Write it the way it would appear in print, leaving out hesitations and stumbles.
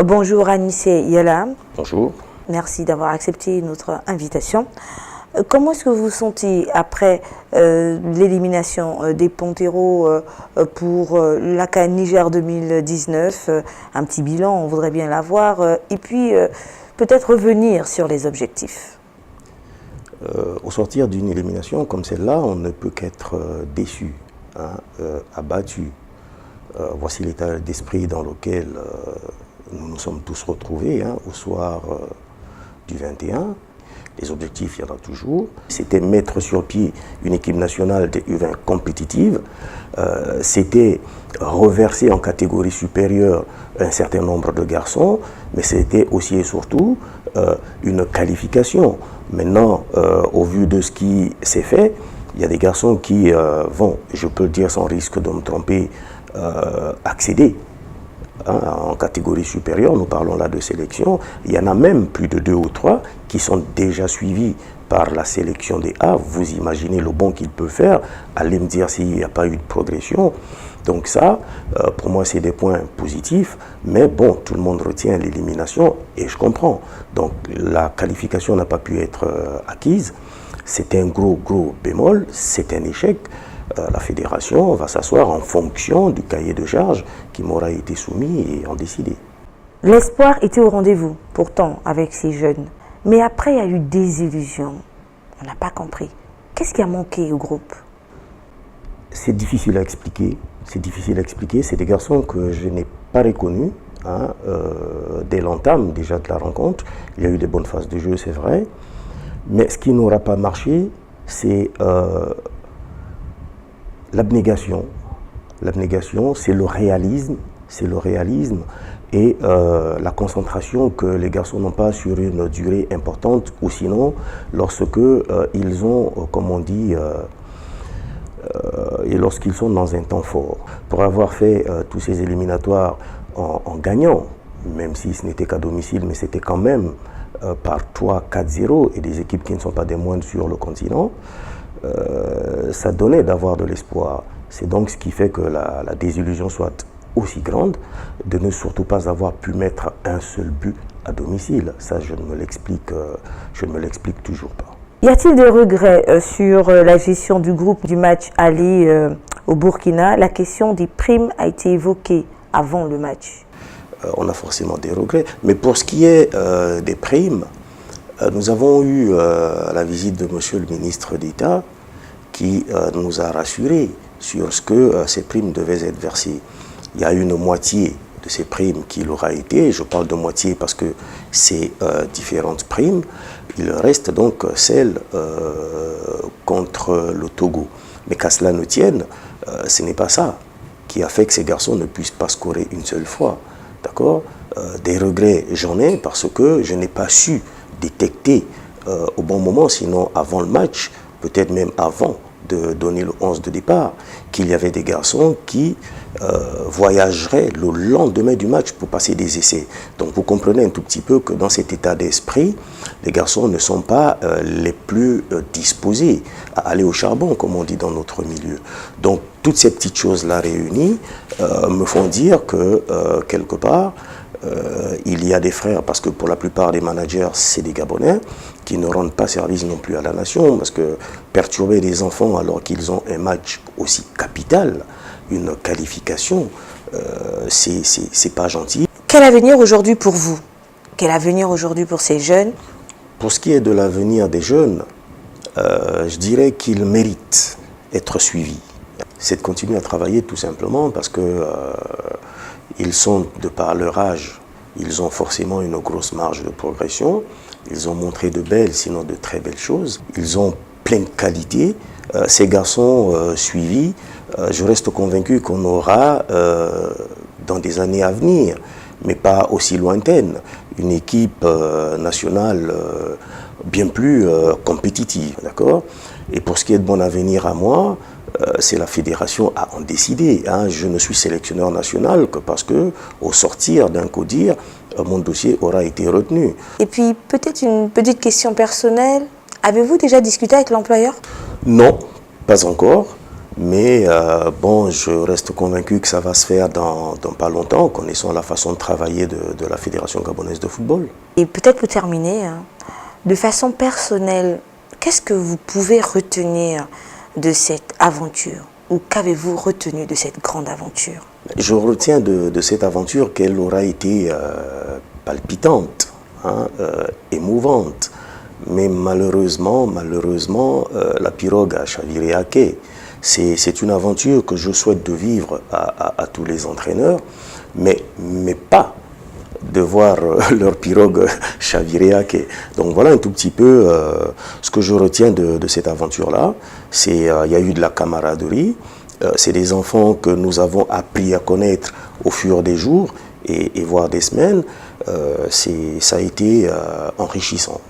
Bonjour Anissé Yala. Bonjour. Merci d'avoir accepté notre invitation. Comment est-ce que vous vous sentez après l'élimination des Panteros pour la CAN Niger 2019? Un petit bilan, on voudrait bien l'avoir. Et puis, peut-être revenir sur les objectifs. Au sortir d'une élimination comme celle-là, on ne peut qu'être déçu, abattu. Voici l'état d'esprit dans lequel nous nous sommes tous retrouvés au soir du 21. Les objectifs, il y en a toujours. C'était mettre sur pied une équipe nationale des U20 compétitive. C'était reverser en catégorie supérieure un certain nombre de garçons, mais c'était aussi et surtout une qualification. Maintenant, au vu de ce qui s'est fait, il y a des garçons qui vont, je peux le dire sans risque de me tromper, accéder en catégorie supérieure. Nous parlons là de sélection. Il y en a même plus de 2 ou 3 qui sont déjà suivis par la sélection des A. Vous imaginez le bon qu'il peut faire. Allez me dire s'il n'y a pas eu de progression. Donc ça, pour moi, c'est des points positifs. Mais bon, tout le monde retient l'élimination et je comprends. Donc la qualification n'a pas pu être acquise. C'est un gros bémol. C'est un échec. La fédération va s'asseoir en fonction du cahier de charge qui m'aura été soumis et en décider. L'espoir était au rendez-vous, pourtant, avec ces jeunes. Mais après, il y a eu des illusions. On n'a pas compris. Qu'est-ce qui a manqué au groupe? C'est difficile à expliquer. C'est des garçons que je n'ai pas reconnus dès l'entame déjà de la rencontre. Il y a eu des bonnes phases de jeu, c'est vrai. Mais ce qui n'aura pas marché, c'est l'abnégation. L'abnégation, c'est le réalisme et la concentration que les garçons n'ont pas sur une durée importante, ou sinon lorsque ils ont, comme on dit, et lorsqu'ils sont dans un temps fort. Pour avoir fait tous ces éliminatoires en gagnant, même si ce n'était qu'à domicile, mais c'était quand même par 3-4-0 et des équipes qui ne sont pas des moindres sur le continent, ça donnait d'avoir de l'espoir. C'est donc ce qui fait que la désillusion soit aussi grande, de ne surtout pas avoir pu mettre un seul but à domicile. Ça, je ne me l'explique toujours pas. Y a-t-il des regrets sur la gestion du groupe du match aller au Burkina? La question des primes a été évoquée avant le match. On a forcément des regrets. Mais pour ce qui est des primes, nous avons eu la visite de monsieur le ministre d'État qui nous a rassurés sur ce que ces primes devaient être versées. Il y a une moitié de ces primes qui l'aura été. Je parle de moitié parce que c'est différentes primes. Il reste donc celle contre le Togo. Mais qu'à cela ne tienne, ce n'est pas ça qui a fait que ces garçons ne puissent pas scorer une seule fois. D'accord ? Des regrets, j'en ai parce que je n'ai pas su détecter au bon moment, sinon avant le match, peut-être même avant de donner le 11 de départ, qu'il y avait des garçons qui voyageraient le lendemain du match pour passer des essais. Donc vous comprenez un tout petit peu que dans cet état d'esprit, les garçons ne sont pas les plus disposés à aller au charbon, comme on dit dans notre milieu. Donc toutes ces petites choses-là réunies me font dire que quelque part, il y a des frères, parce que pour la plupart des managers, c'est des Gabonais, qui ne rendent pas service non plus à la nation, parce que perturber les enfants alors qu'ils ont un match aussi capital, une qualification, c'est pas gentil. Quel avenir aujourd'hui pour vous? Quel avenir aujourd'hui pour ces jeunes? Pour ce qui est de l'avenir des jeunes, je dirais qu'ils méritent d'être suivis. C'est de continuer à travailler tout simplement parce que ils sont, de par leur âge, ils ont forcément une grosse marge de progression. Ils ont montré de belles, sinon de très belles choses. Ils ont plein de qualités. Ces garçons suivis, je reste convaincu qu'on aura, dans des années à venir, mais pas aussi lointaines, une équipe nationale bien plus compétitive. D'accord ? Et pour ce qui est de mon avenir à moi, c'est la fédération à en décider. Je ne suis sélectionneur national que parce que, au sortir d'un CODIR, mon dossier aura été retenu. Et puis, peut-être une petite question personnelle. Avez-vous déjà discuté avec l'employeur? Non, pas encore. Mais bon, je reste convaincu que ça va se faire dans pas longtemps, connaissant la façon de travailler de la Fédération gabonaise de football. Et peut-être pour terminer, hein, de façon personnelle, qu'est-ce que vous pouvez retenir de cette aventure? Ou qu'avez-vous retenu de cette grande aventure? Je retiens de cette aventure qu'elle aura été palpitante, hein, émouvante. Mais malheureusement, la pirogue a chaviré à quai. C'est une aventure que je souhaite de vivre à tous les entraîneurs, mais pas de voir leur pirogue chavirer à quai. Donc voilà un tout petit peu ce que je retiens de cette aventure-là. Il y a eu de la camaraderie, c'est des enfants que nous avons appris à connaître au fur des jours et voire des semaines. Ça a été enrichissant.